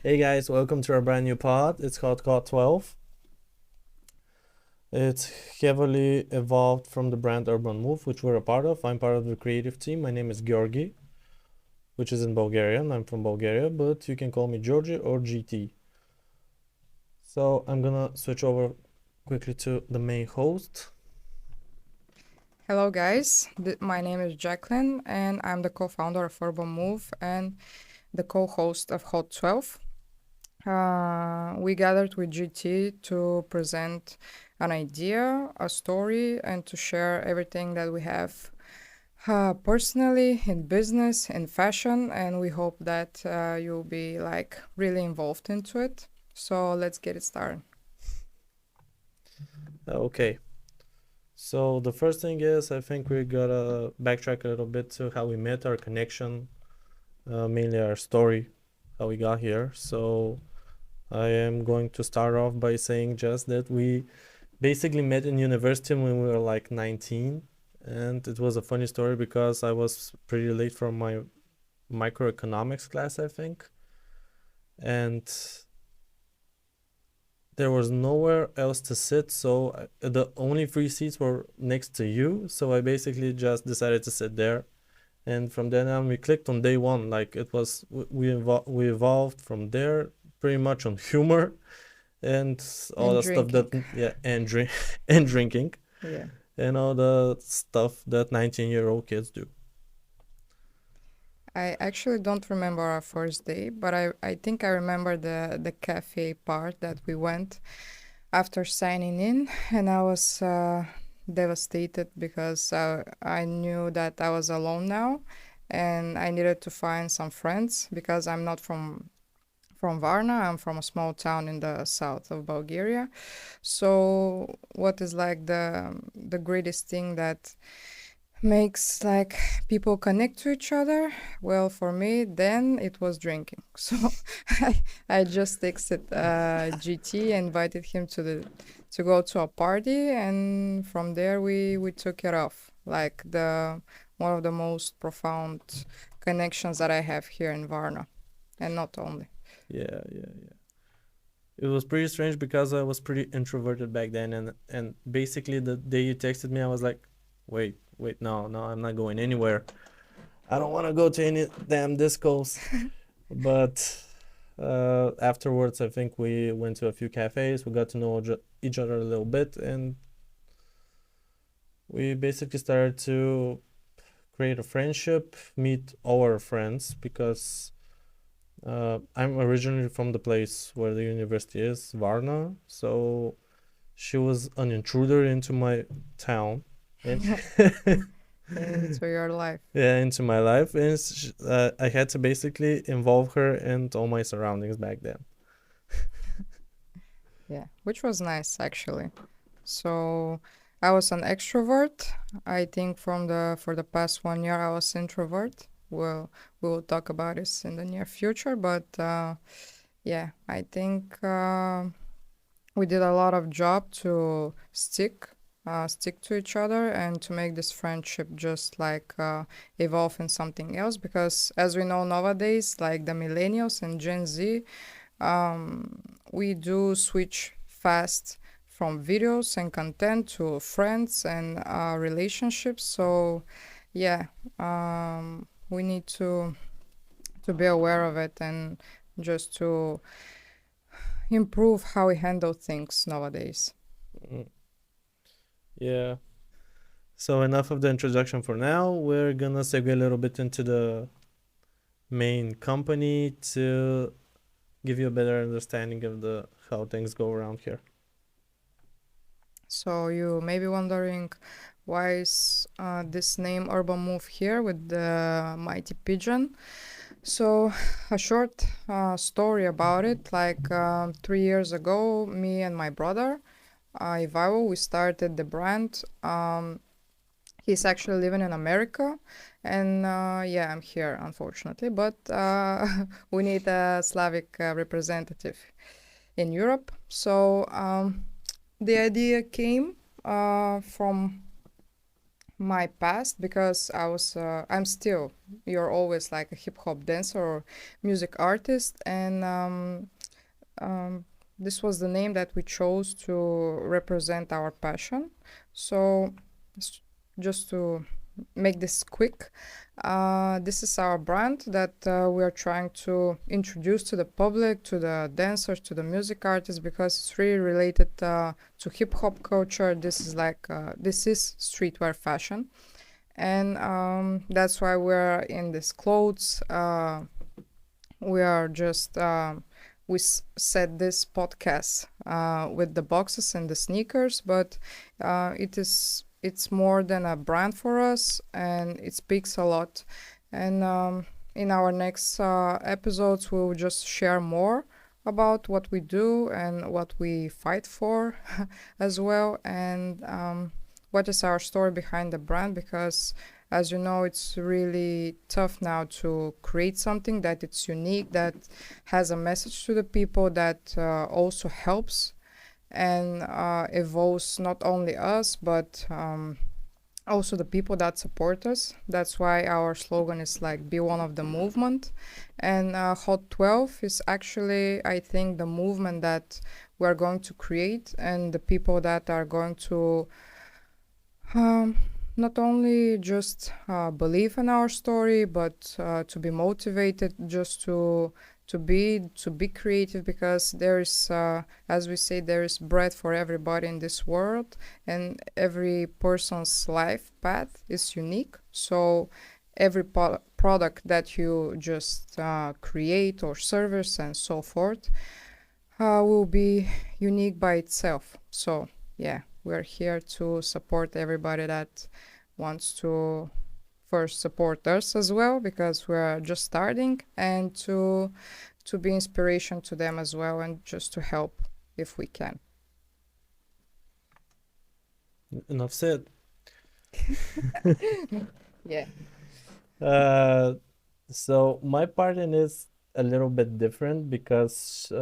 Hey guys, welcome to our brand new pod. It's called Hot12. It's heavily evolved from the brand Urban Move, which we're a part of. I'm part of the creative team. My name is Georgi, which is in Bulgarian. I'm from Bulgaria, but you can call me Georgi or GT. So I'm gonna switch over quickly to the main host. Hello, guys. My name is Jacqueline, and I'm the co founder of Urban Move and the co host of Hot12. We gathered with GT to present an idea, a story, and to share everything that we have personally, in business, in fashion, and we hope that you'll be like really involved into it. So let's get it started. Okay, so the first thing is I think we gotta backtrack a little bit to how we met, our connection, mainly our story, how we got here. So I am going to start off by saying just that we basically met in university when we were like 19. And it was a funny story because I was pretty late from my microeconomics class, I think. And there was nowhere else to sit. So the only free seats were next to you. So I basically just decided to sit there. And from then on, we clicked on day one. Like it was, we evolved from there pretty much on humor and all And the stuff that, drinking. yeah, and drink and drinking Yeah. and all the stuff that 19-year-old kids do. I actually don't remember our first day, but I think I remember the cafe part that we went after signing in, and I was devastated because I knew that I was alone now, and I needed to find some friends because I'm not from Varna. I'm from a small town in the south of Bulgaria. So what is like the greatest thing that makes like people connect to each other? Well, for me then it was drinking. So I just texted GT, invited him to go to a party, and from there we took it off, like the one of the most profound connections that I have here in Varna, and not only. Yeah, yeah, yeah. It was pretty strange because I was pretty introverted back then, and basically the day you texted me, I was like, wait, no, no, I'm not going anywhere. I don't want to go to any damn discos. But afterwards, I think we went to a few cafes. We got to know each other a little bit, and we basically started to create a friendship, meet our friends because I'm originally from the place where the university is, Varna. So she was an intruder into my town, and Into your life. yeah, into my life, and I had to basically involve her and all my surroundings back then. Yeah, which was nice actually. So I was an extrovert. I think for the past 1 year I was introvert. Well, we will talk about this in the near future, but yeah, I think we did a lot of job to stick to each other and to make this friendship just like evolve in something else. Because as we know nowadays, like the millennials and Gen Z, we do switch fast from videos and content to friends and relationships. So yeah, we need to be aware of it and just to improve how we handle things nowadays. Mm, yeah. So enough of the introduction for now. We're gonna segue a little bit into the main company to give you a better understanding of the how things go around here. So you may be wondering why is this name Urban Move here with the mighty pigeon. So a short story about it. Like 3 years ago, me and my brother Ivailo, we started the brand. He's actually living in America, and yeah, I'm here unfortunately. But we need a Slavic representative in Europe. So the idea came from my past, because I'm still, you're always like a hip hop dancer or music artist, and um, this was the name that we chose to represent our passion. So, s- just to make this quick, this is our brand that we are trying to introduce to the public, to the dancers, to the music artists, because it's really related to hip hop culture. This is streetwear fashion, and that's why we're in these clothes. We are just set this podcast with the boxes and the sneakers, but it's more than a brand for us, and it speaks a lot. And in our next episodes, we'll just share more about what we do and what we fight for as well, and what is our story behind the brand, because as you know, it's really tough now to create something that it's unique, that has a message to the people, that also helps and evolves not only us, but also the people that support us. That's why our slogan is like, be one of the movement. And Hot 12 is actually, I think, the movement that we're going to create, and the people that are going to um, not only just believe in our story, but to be motivated, just to be creative, because there is, as we say, there is bread for everybody in this world, and every person's life path is unique. So every product that you just create, or service and so forth, will be unique by itself. So, yeah, we're here to support everybody that wants to first support us as well, because we're just starting, and to be inspiration to them as well, and just to help if we can. Enough said. Yeah. Uh, so my part in is a little bit different because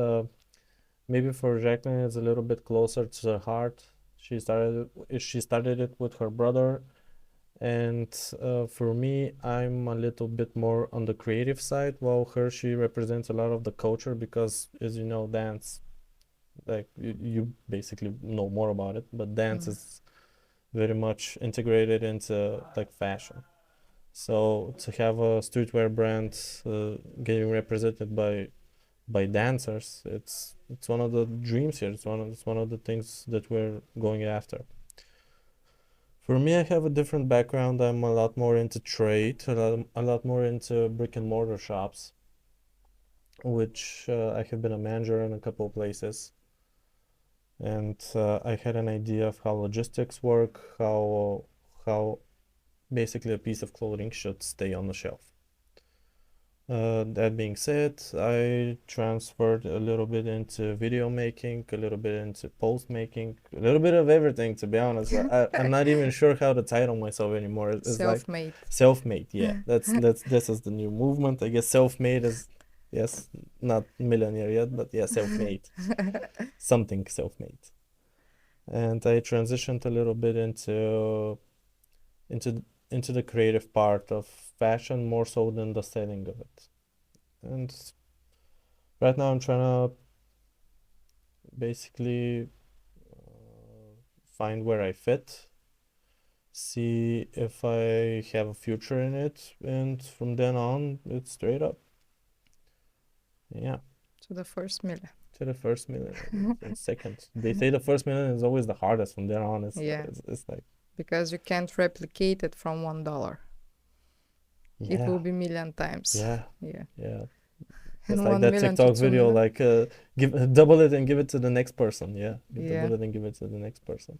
maybe for Jacqueline it's a little bit closer to the heart. She started it with her brother, and for me, I'm a little bit more on the creative side, while she represents a lot of the culture because, as you know, dance, like you basically know more about it, but dance Mm. is very much integrated into like fashion. So to have a streetwear brand getting represented by dancers, it's one of the dreams here. It's one of the things that we're going after. For me, I have a different background. I'm a lot more into trade, a lot more into brick and mortar shops, which I have been a manager in a couple of places. And I had an idea of how logistics work, how basically a piece of clothing should stay on the shelf. That being said, I transferred a little bit into video making, a little bit into post making, a little bit of everything, to be honest. I'm not even sure how to title myself anymore. It's like Self-made. self-made. Yeah, this is the new movement. I guess self-made is, yes, not millionaire yet, but yeah, self-made, something self-made. And I transitioned a little bit into into the creative part of fashion more so than the selling of it. And right now I'm trying to basically find where I fit, see if I have a future in it, and from then on, it's straight up. Yeah, To the first million. to the first million and second. They say the first million is always the hardest. From there on, it's Yeah, it's like, because you can't replicate it from $1. It yeah, will be million times. yeah, Yeah. yeah. It's And like 1 that million to TikTok 2 video, million. like give double it and give it to the next person. Yeah, Yeah. double it and give it to the next person.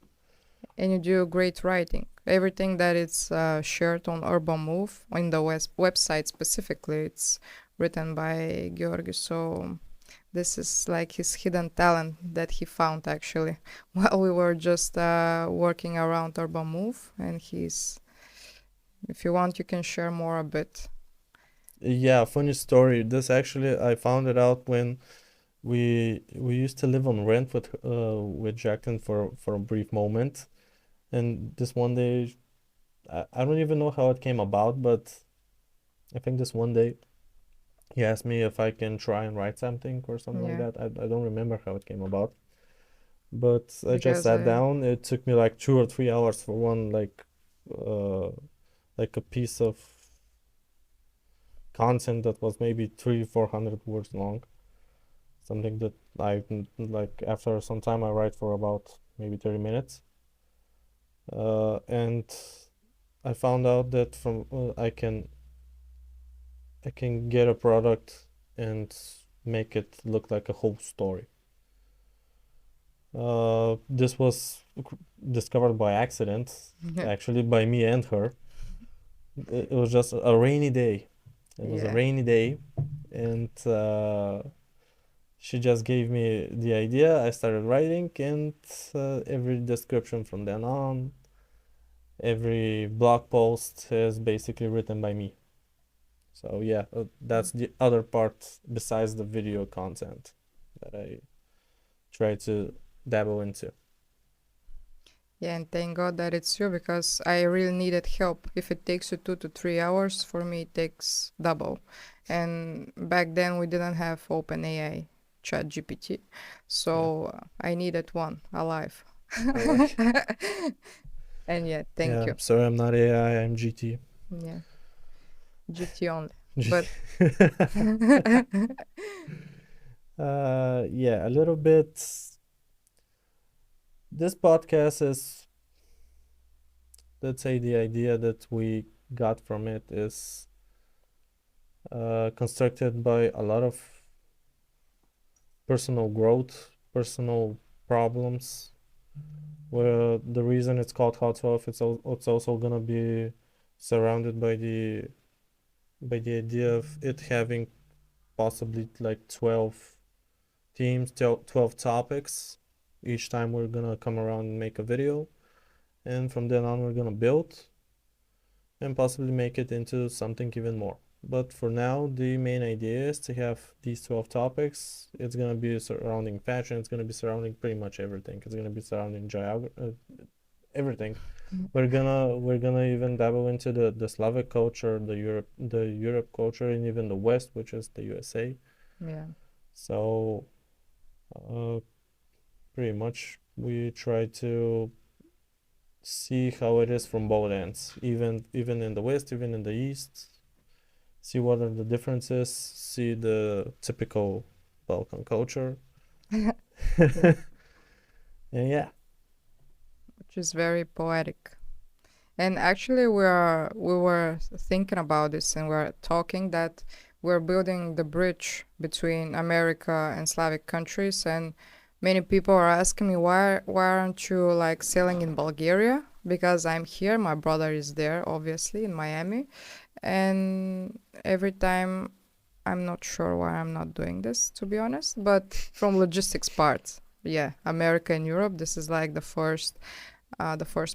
And you do great writing. Everything that is shared on Urban Move, in the website specifically, it's written by Georgi. So this is like his hidden talent that he found actually while we were just working around Urban Move. And if you want, you can share more a bit. Yeah, funny story. This actually I found it out when we used to live on rent with Jacqueline for a brief moment, and this one day I don't even know how it came about, but I think this one day he asked me if I can try and write something or something like Yeah, that. I don't remember how it came about, but I just because sat down. It took me like 2 or 3 hours for one uh like a piece of content that was maybe 300-400 words long. Something that I like after some time I write for about maybe 30 minutes. And I found out that from I can get a product and make it look like a whole story. This was discovered by accident, yeah, actually by me and her. It was just a rainy day. It was a yeah, rainy day, and she just gave me the idea. I started writing, and every description from then on, every blog post is basically written by me. So yeah, that's the other part besides the video content that I try to dabble into. yeah. And thank God that it's you because I really needed help. If it takes you 2 to 3 hours, for me it takes double. And back then we didn't have OpenAI, ChatGPT, Yeah. so I needed one alive. All right. And yeah, thank Yeah. you. Sorry, I'm not AI. I'm GT. Yeah, GT only. But GT. Yeah, a little bit. This podcast is, let's say, the idea that we got from it is constructed by a lot of personal growth, personal problems. Where the reason it's called Hot12, it's also gonna be surrounded by the idea of it having possibly like 12 themes, 12 topics. Each time we're gonna come around and make a video, and from then on we're gonna build and possibly make it into something even more. But for now, the main idea is to have these 12 topics. It's gonna be surrounding fashion. It's gonna be surrounding pretty much everything. It's gonna be surrounding everything. We're gonna even dabble into the Slavic culture, the Europe culture, and even the West, which is the USA. yeah, So uh, pretty much we try to see how it is from both ends, even in the West, even in the East. See what are the differences. See the typical Balkan culture. yeah, And yeah, which is very poetic. And actually, we were thinking about this, and we're talking that we're building the bridge between America and Slavic countries. And many people are asking me why aren't you like selling in Bulgaria? Because I'm here, my brother is there, obviously in Miami, and every time I'm not sure why I'm not doing this, to be honest. But from logistics part, yeah, America and Europe, this is like the first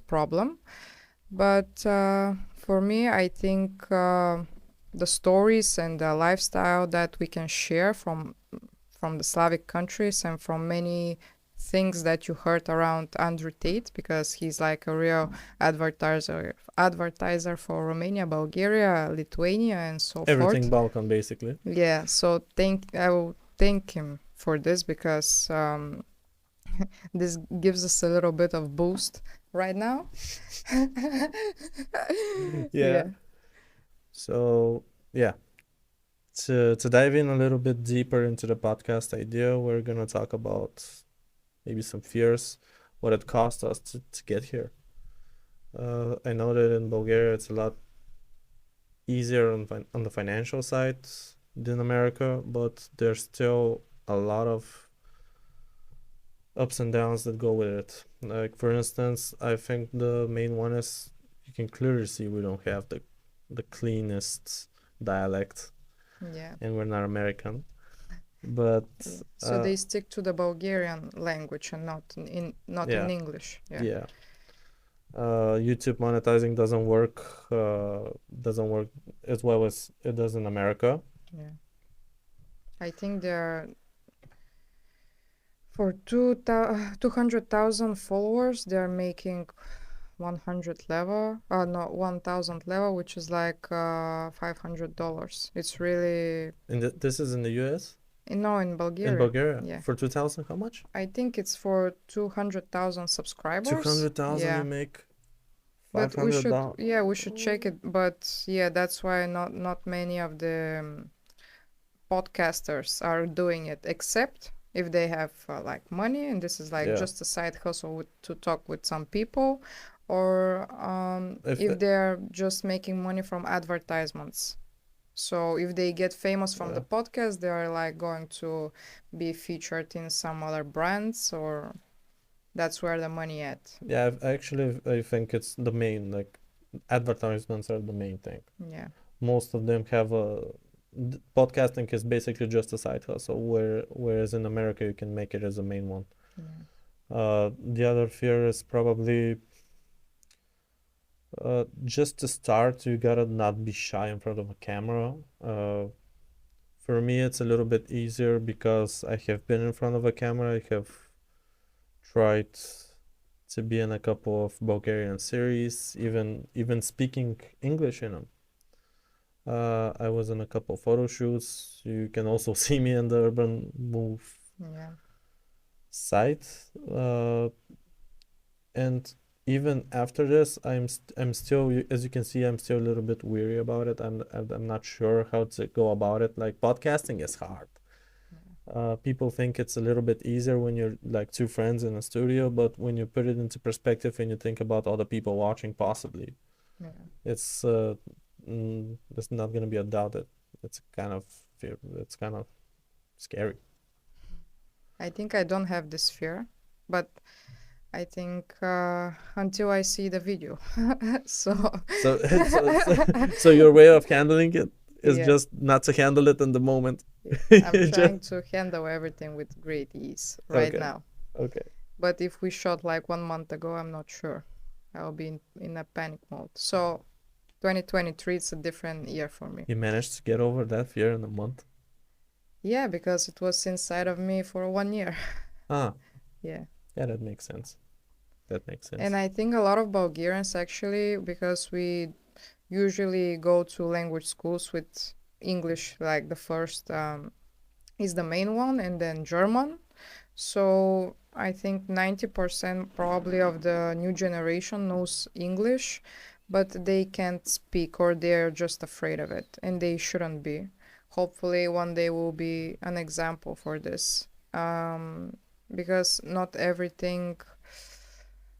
problem. But for me, I think the stories and the lifestyle that we can share from the Slavic countries and from many things that you heard around Andrew Tate, because he's like a real advertiser for Romania, Bulgaria, Lithuania, and so everything forth. Balkan basically. Yeah, so I will thank him for this because this gives us a little bit of boost right now. Yeah. Yeah. So yeah, to dive in a little bit deeper into the podcast idea, we're gonna talk about maybe some fears, what it cost us to get here. I know that in Bulgaria it's a lot easier on the financial side than America, but there's still a lot of ups and downs that go with it. Like for instance, I think the main one is you can clearly see we don't have the cleanest dialect, Yeah. and we're not American. But Yeah. So uh, they stick to the Bulgarian language and not in yeah, English. Yeah. yeah. YouTube monetizing doesn't work as well as it does in America. Yeah. I think they're for 200,000 followers, they're making 100 level, no, 1000 level, which is like $500. It's really, And this is in the US? no, in In Bulgaria. Bulgaria? Yeah. For 2000, how much? I think it's for 200,000 subscribers. 200,000 you Yeah. make But we should, $500. yeah, we should check it. But yeah, that's why not many of the podcasters are doing it, except if they have like money, and this is like Yeah. just a side hustle to talk with some people, or If if they're just making money from advertisements. So if they get famous from yeah. the podcast, they are like going to be featured in some other brands, or that's where the money at. Yeah, actually, I think it's the main, like, advertisements are the main thing. Yeah. Most of them have podcasting is basically just a side hustle, whereas in America you can make it as a main one. Yeah. The other fear is probably just to start, you gotta not be shy in front of a camera. For me, it's a little bit easier because I have been in front of a camera. I have tried to be in a couple of Bulgarian series, even speaking English in them. I was in a couple photo shoots. You can also see me in the Urban Move Yeah. site. And even after this, I'm still, as you can see, I'm still a little bit weary about it. I'm not sure how to go about it. Like, podcasting is hard. People think it's a little bit easier when you're like two friends in a studio, but when you put it into perspective and you think about all the people watching, possibly, Yeah. it's there's not gonna be a doubt that it's kind of scary. I think I don't have this fear, but I think until I see the video. So, So your way of handling it is yeah, just not to handle it in the moment. yeah. I'm You trying just to handle everything with great ease right okay, now. okay. But if we shot like 1 month ago, I'm not sure. I'll be in a panic mode. So 2023 is a different year for me. You managed to get over that fear in a month. Yeah, because it was inside of me for 1 year. Ah, Yeah. yeah, that makes sense. That makes sense. And I think a lot of Bulgarians actually, because we usually go to language schools with English, like the first is the main one, and then German. So I think 90% probably of the new generation knows English, but they can't speak or they're just afraid of it, and they shouldn't be. Hopefully, one day will be an example for this. Because not everything,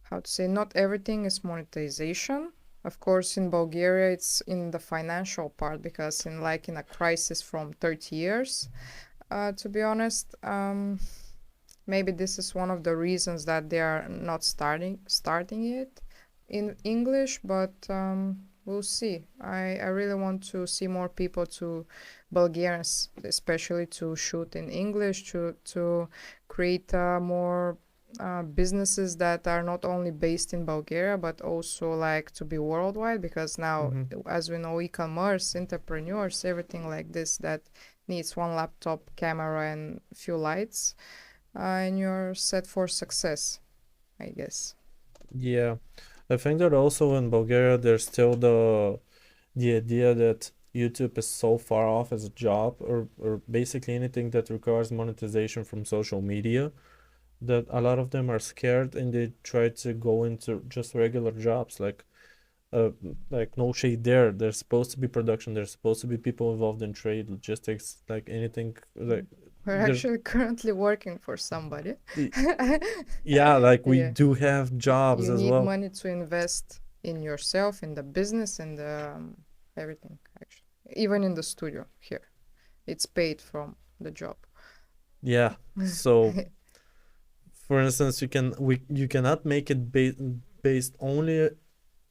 how to say, not everything is monetization. Of course, in Bulgaria, it's in the financial part because in a crisis from 30 years, to be honest, maybe this is one of the reasons that they are not starting it in English, but we'll see. I really want to see more people, to Bulgarians especially, to shoot in English, to create more businesses that are not only based in Bulgaria but also like to be worldwide, because now, Mm-hmm. as we know, e-commerce, entrepreneurs, everything like this that needs one laptop, camera, and few lights, and you're set for success, I guess. Yeah, I think that also in Bulgaria there's still the idea that YouTube is so far off as a job, or basically anything that requires monetization from social media, that a lot of them are scared and they try to go into just regular jobs, uh no shade there. There's supposed to be production, there's supposed to be people involved in trade, logistics, like anything, like We're there's actually currently working for somebody. the yeah, like we Yeah. do have jobs You as need well. money to invest in yourself, in the business, and everything, actually. Even in the studio here. It's paid from the job. Yeah, so for instance, you cannot make it based only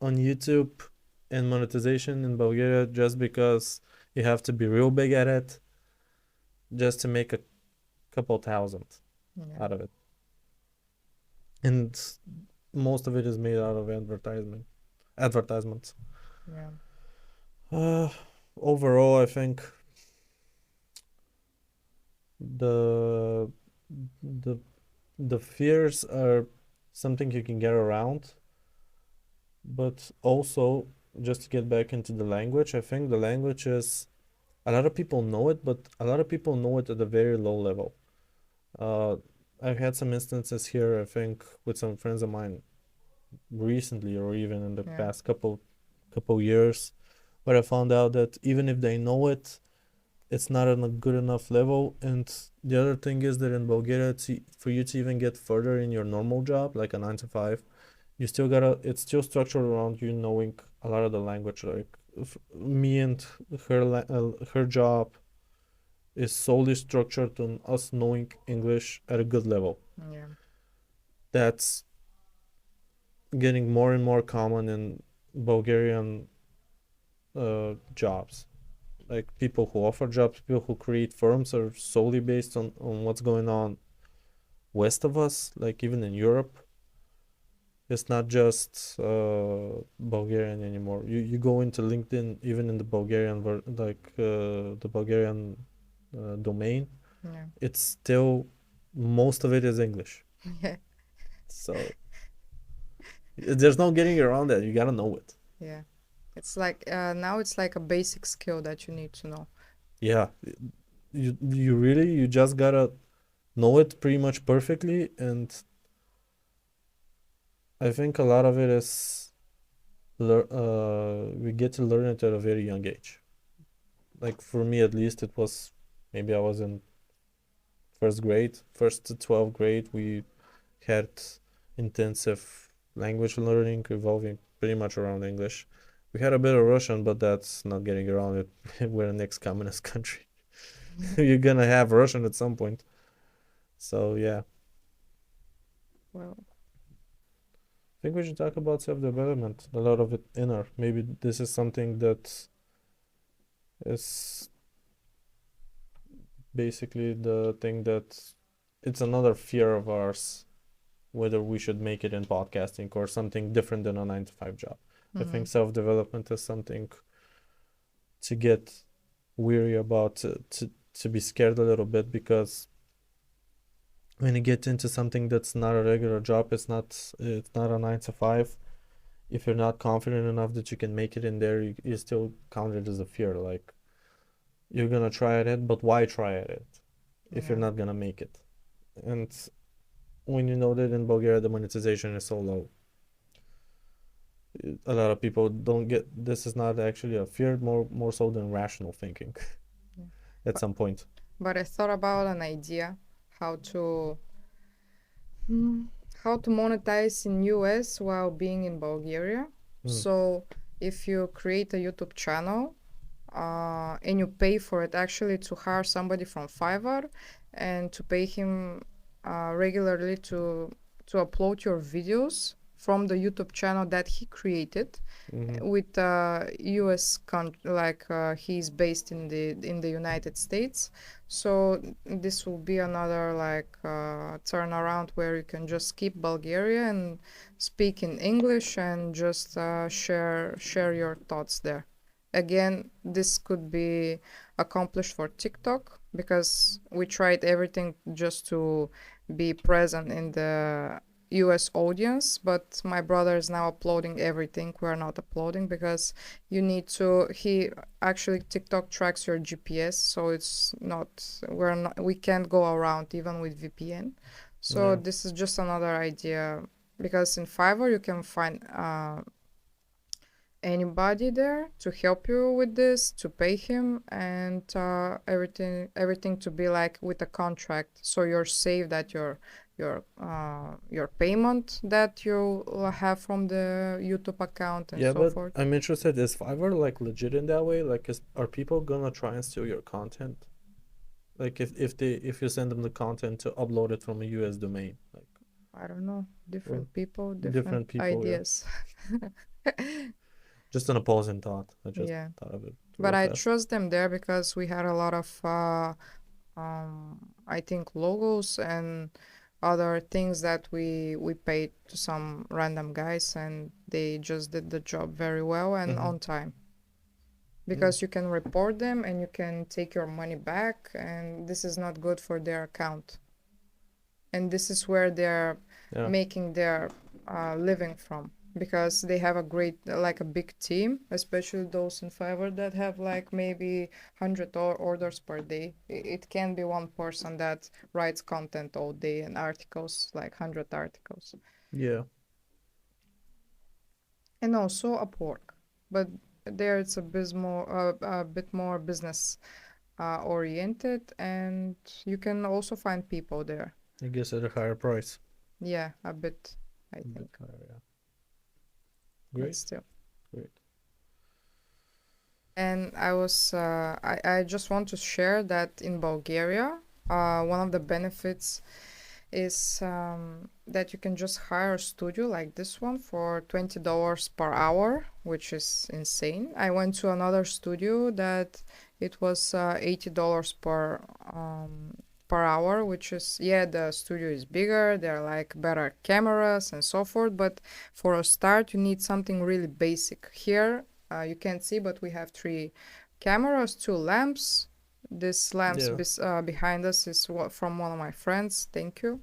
on YouTube and monetization in Bulgaria just because you have to be real big at it just to make a couple thousand Yeah. out of it. And most of it is made out of advertisements. Yeah. Uh, Overall, I think the the the fears are something you can get around. But also, just to get back into the language, I think the language is a lot of people know it, but a lot of people know it at a very low level. Uh, I've had some instances here, I think, with some friends of mine recently, or even in the Yeah. past couple years, where I found out that even if they know it, it's not on a good enough level. And the other thing is that in Bulgaria, for you to even get further in your normal job, like a 9 to 5, you still gotta. It's still structured around you knowing a lot of the language. Like me and her job is solely structured on us knowing English at a good level. Yeah. That's getting more and more common in Bulgarian jobs. Like people who offer jobs, people who create firms are solely based on what's going on west of us, like even in Europe. It's not just Bulgarian anymore. You go into LinkedIn, even in the Bulgarian the Bulgarian domain, Yeah. it's still most of it is English. Yeah. So there's no getting around that. You gotta know it. Yeah. It's like now it's like a basic skill that you need to know. Yeah, you just gotta know it pretty much perfectly, and I think a lot of it is we get to learn it at a very young age. Like for me at least, it was maybe I was in first grade, first to 12th grade. We had intensive language learning revolving pretty much around English. We had a bit of Russian, but that's not getting around it. We're an ex-communist country. You're gonna have Russian at some point. So yeah, Well, I think we should talk about self-development. A lot of it inner. Maybe this is something that is basically the thing that it's another fear of ours, whether we should make it in podcasting or something different than a 9 to 5 job. I mm-hmm. think self-development is something to get weary about, to be scared a little bit, because when you get into something that's not a regular job, it's not a 9 to 5. If you're not confident enough that you can make it in there, you still count it as a fear. Like you're gonna try at it, but why try at it if you're Yeah. not gonna make it? And when you know that in Bulgaria the monetization is so low, a lot of people don't get. This is not actually a fear, more so than rational thinking Yeah. at But some point. but I thought about an idea how to Hmm. how to monetize in US while being in Bulgaria. Mm, So if you create a YouTube channel and you pay for it actually to hire somebody from Fiverr and to pay him regularly to upload your videos from the YouTube channel that he created mm-hmm. with US like he's based in the United States. So this will be another like turnaround where you can just keep Bulgaria and speak in English and just share your thoughts there. Again, this could be accomplished for TikTok because we tried everything just to be present in the US audience, but my brother is now uploading everything. We're not uploading because you need to. He actually TikTok tracks your GPS, so it's not. We can't go around even with VPN. So Yeah. this is just another idea because in Fiverr you can find anybody there to help you with this, to pay him, and everything to be like with a contract, so you're safe that your payment that you have from the YouTube account and Yeah, so but forth. I'm interested. Is Fiverr like legit in that way? Like, are people gonna try and steal your content? Like, if you send them the content to upload it from a US domain, like, I don't know, or different people, different different people, yeah. ideas. Just an opposing thought. I just Yeah, thought of it but real I fast. trust them there because we had a lot of I think logos and other things that we paid to some random guys and they just did the job very well and Mm-hmm. on time Mm. because you can report them and you can take your money back and this is not good for their account and this is where they're Yeah. making their living from. because they have a great, like a big team, especially those in Fiverr that have like maybe 100 orders per day. It can be one person that writes content all day and articles, like 100 articles. Yeah. And also Upwork. But there it's a bit more business oriented, and you can also find people there. I guess at a higher price. Yeah, a bit, I A bit think, higher, yeah. but Great, still. great. And I just want to share that in Bulgaria, one of the benefits is that you can just hire a studio like this one for $20 per hour, which is insane. I went to another studio that it was $80 per hour, which is, yeah, the studio is bigger, there are like better cameras and so forth, but for a start, you need something really basic. Here, you can't see, but we have three cameras, two lamps. This lamps Yeah. behind us is from one of my friends. Thank you.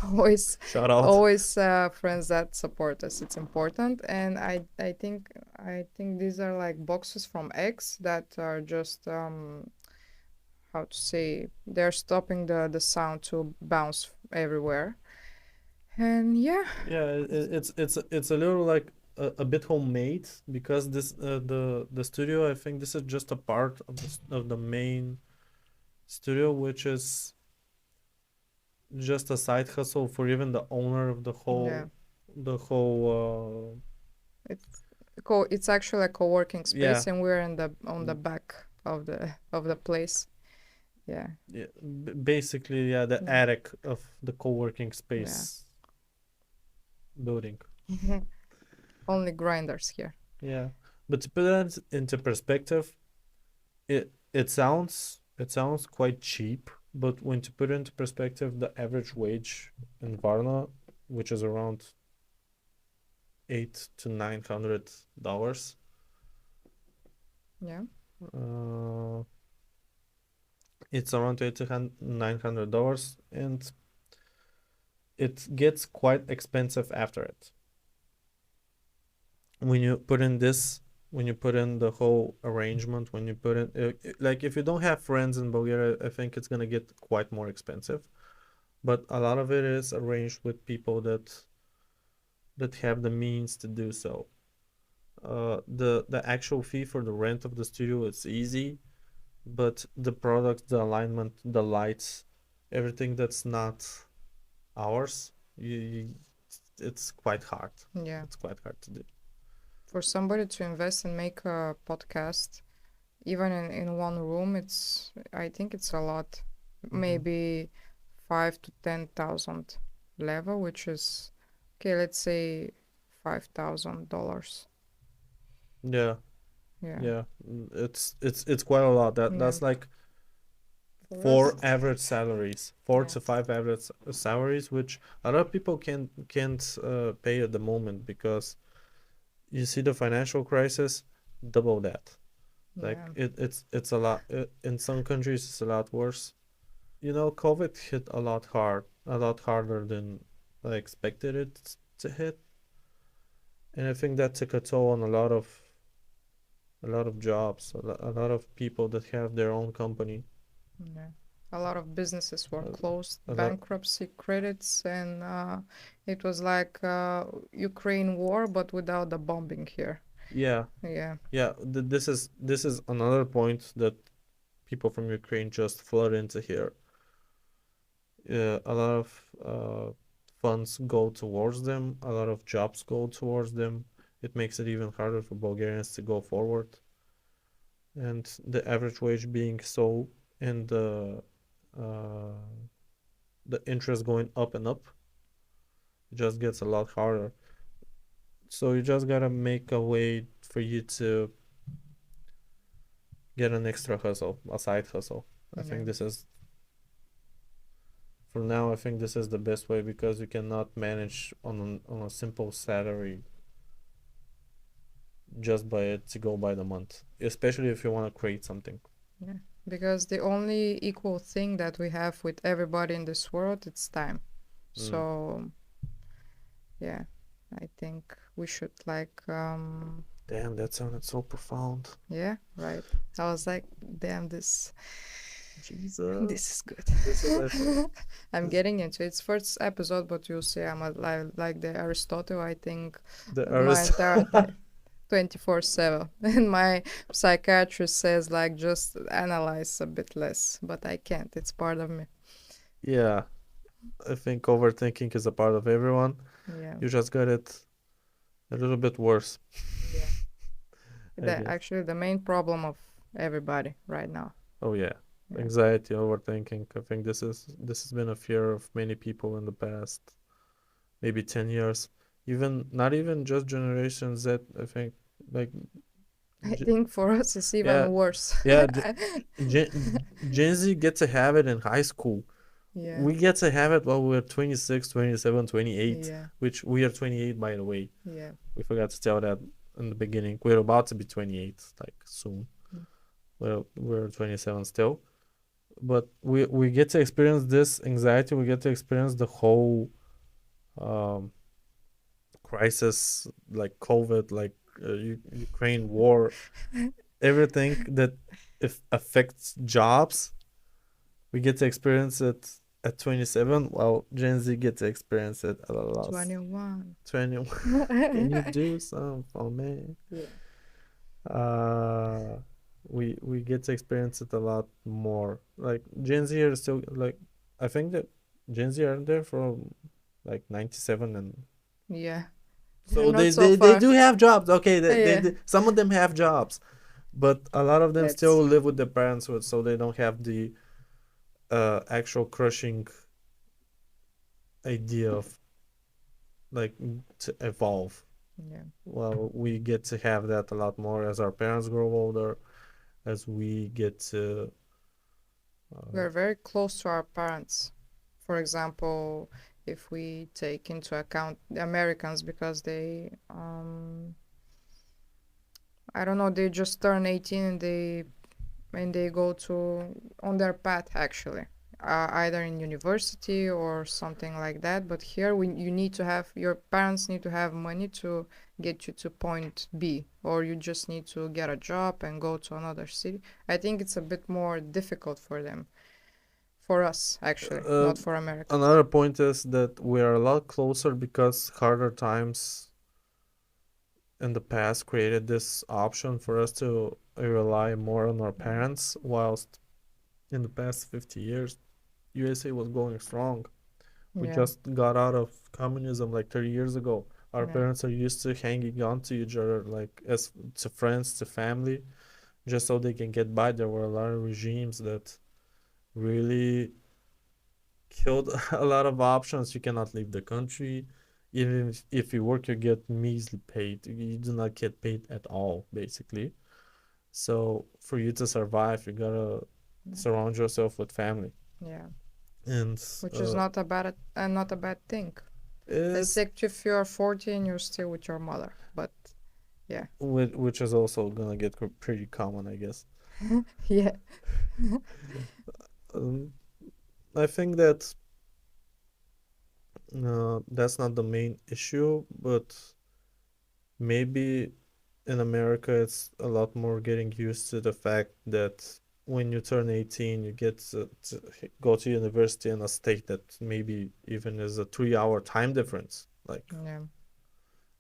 Always, Shout out. always friends that support us. It's important, and I think these are like boxes from X that are just how to say, they're stopping the sound to bounce everywhere. And yeah, Yeah, it's a little like a bit homemade because this the studio, I think this is just a part of of the main studio, which is just a side hustle for even the owner of yeah, the whole it's it's actually a co-working yeah, space, and we're in the on the mm, back of the place. Yeah, yeah, basically, yeah, the yeah, attic of the co-working yeah. space building. Only grinders here. Yeah, but to put that into perspective, it sounds quite cheap, but when to put it into perspective, the average wage in Varna, which is around $800 to $900, Yeah, uh, it's around $800 to $900, and it gets quite expensive after it. When you put in this, when you put in the whole arrangement, when you put in like if you don't have friends in Bulgaria, I think it's gonna get quite more expensive. But a lot of it is arranged with people that have the means to do so. The actual fee for the rent of the studio it's easy, but the product, the alignment, the lights, everything that's not ours, it's quite hard. yeah. It's quite hard to do. For somebody to invest and make a podcast, even in one room, I think it's a lot. Hmm. Maybe 5 to 10,000 level, which is okay. Let's say $5,000. Yeah, Yeah, yeah. It's quite a lot. yeah. That's like For us, four average salaries, four yeah, to five average salaries, which a lot of people can't pay at the moment because you see the financial crisis, double that. Like yeah, it's a lot. In some countries, it's a lot worse. You know, COVID hit a lot harder than I expected it to hit, and I think that took a toll on a lot of jobs, a lot of people that have their own company. yeah. A lot of businesses were A, closed, a lot, bankruptcy credits, and it was like Ukraine war, but without the bombing here. yeah, Yeah, yeah. This is another point that people from Ukraine just flood into here. A lot of funds go towards them. A lot of jobs go towards them. It makes it even harder for Bulgarians to go forward. And the average wage being so, and uh, the interest going up and up, it just gets a lot harder. So you just gotta make a way for you to get an extra hustle, a side hustle. I yeah, think this is for now. I think this is the best way because you cannot manage on a simple salary just by it to go by the month, especially if you want to create something. yeah. Because the only equal thing that we have with everybody in this world, it's time. Mm. So, yeah, I think we should like Damn, that sounded so profound. yeah, right. I was like, damn, this Jesus. is good. This is, I think, I'm this, getting into its first episode, but you'll see I'm like the Aristotle. I think the my artist. entire day, 24/7, and my psychiatrist says like just analyze a bit less, but I can't. It's part of me. Yeah, I think overthinking is a part of everyone. Yeah, You just got it a little bit worse, yeah. I That guess. actually the main problem of everybody right now. Oh yeah, Yeah, anxiety, overthinking. I think this has been a fear of many people in the past maybe 10 years. Even not even just Generation Z, I think like I G- think for us it's yeah, even worse. yeah, Gen Z get to have it in high school. Yeah, We get to have it while we're 26, 27, 28, yeah, which we are 28 by the way. yeah. We forgot to tell that in the beginning. We're about to be 28 like soon. Mm. We're 27 still. But we get to experience this anxiety, we get to experience the whole um crisis like COVID, like Ukraine war, everything that if affects jobs, we get to experience it at 27, while Gen Z get to experience it at a loss. 21. 21. Can you do something for me? Yeah. Uh, we get to experience it a lot more. Like Gen Z are still like, I think that Gen Z are there from like 97, and Yeah. so Not they so they, they far. do have jobs. Okay, Yeah. some of them have jobs, but a lot of them still Let's. live with their parents, so they don't have the actual crushing idea of like to evolve. Yeah. Well, we get to have that a lot more as our parents grow older, as we get to uh, We're very close to our parents. For example, if we take into account the Americans because I don't know, they just turn 18 and they go to on their path actually, either in university or something like that. But here you need to have your parents need to have money to get you to point B, or you just need to get a job and go to another city. I think it's a bit more difficult for them, for us actually, uh, not for Americans. another point is that we are a lot closer because harder times in the past created this option for us to rely more on our Yeah, parents, whilst in the past 50 years, USA was going strong. We yeah, just got out of communism like 30 years ago. Our yeah, parents are used to hanging on to each other, like as to friends, to family, just so they can get by. There were a lot of regimes that really killed a lot of options. You cannot leave the country. Even if you work, you get measly paid. You do not get paid at all, basically. So for you to survive, you gotta yeah, surround yourself with family. yeah. And Which is not a bad thing. is Except if you're 14, you're still with your mother. But yeah, which is also gonna get pretty common, I guess. yeah, Um, I think that that's not the main issue, but maybe in America it's a lot more getting used to the fact that when you turn 18, you get to go to university in a state that maybe even is a 3 hour time difference. Like yeah,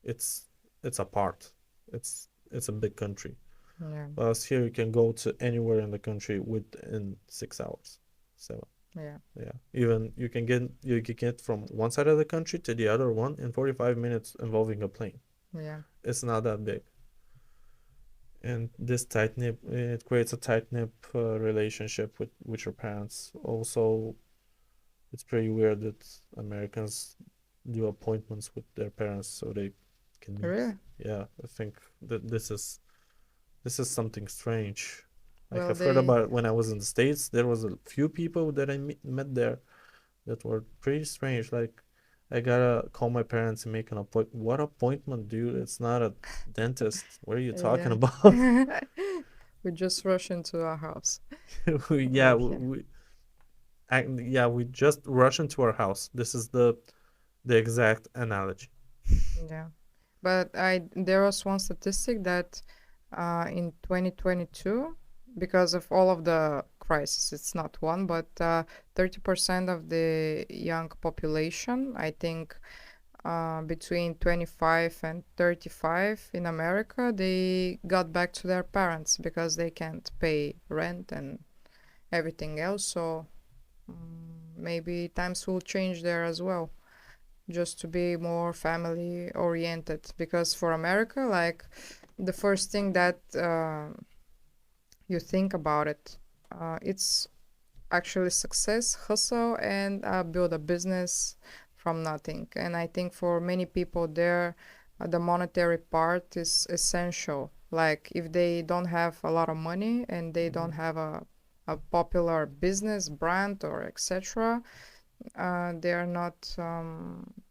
it's it's apart. It's a big country. yeah, Whereas here you can go to anywhere in the country within 6 hours. So yeah, yeah, even you can get from one side of the country to the other one in 45 minutes involving a plane. yeah. It's not that big, and this tight knit it creates a tight knit relationship with your parents. Also, it's pretty weird that Americans do appointments with their parents so they can meet. Really? Yeah, I think that this is something strange. Like Well, I've heard they, about it when I was in the States, there was a few people that I met there that were pretty strange. Like I gotta call my parents and make an appointment. What appointment, dude? It's not a dentist. What are you talking yeah. about? We just rush into our house. Yeah, Like, yeah, yeah, we just rush into our house. This is the exact analogy. Yeah. But there was one statistic that in 2022, because of all of the crisis, it's not one, but 30% of the young population, I think between 25 and 35 in America, they got back to their parents because they can't pay rent and everything else. So maybe times will change there as well, just to be more family oriented. Because for America, like the first thing that you think about it, it's actually success, hustle, and build a business from nothing. And I think for many people there, the monetary part is essential. Like if they don't have a lot of money and they don't have a popular business brand or etc., they are not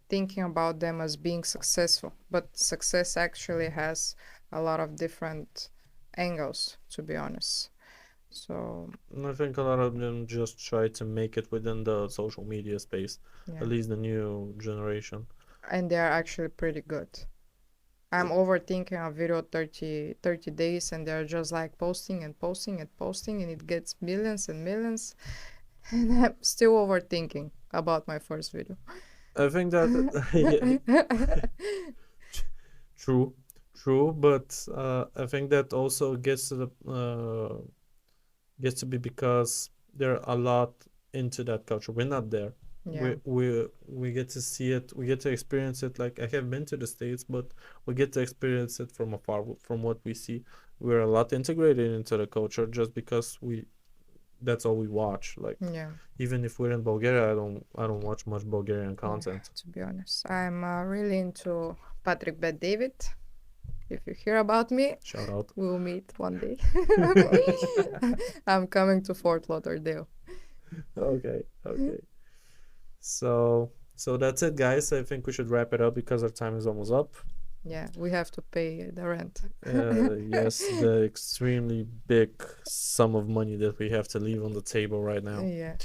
thinking about them as being successful. But success actually has a lot of different angles, to be honest. So And I think a lot of them just try to make it within the social media space, at yeah, least the new generation. and they are actually pretty good. I'm overthinking a video 30 days and they're just like posting and posting and posting and it gets millions and millions and I'm still overthinking about my first video. I think that yeah, true, true, but I think that also gets to be because they're a lot into that culture. We're not there. Yeah, We get to see it. We get to experience it. Like I have been to the States, but we get to experience it from afar. From what we see, we're a lot integrated into the culture just because we that's all we watch. Like yeah, even if we're in Bulgaria, I don't watch much Bulgarian yeah. content. To be honest, I'm really into Patrick Bet David. If you hear about me, Shout out. we'll meet one day. I'm coming to Fort Lauderdale. Okay, okay. So that's it, guys. I think we should wrap it up because our time is almost up. Yeah, we have to pay the rent. Yes, the extremely big sum of money that we have to leave on the table right now. Yeah.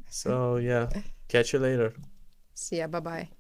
So yeah, catch you later. See ya. Bye bye.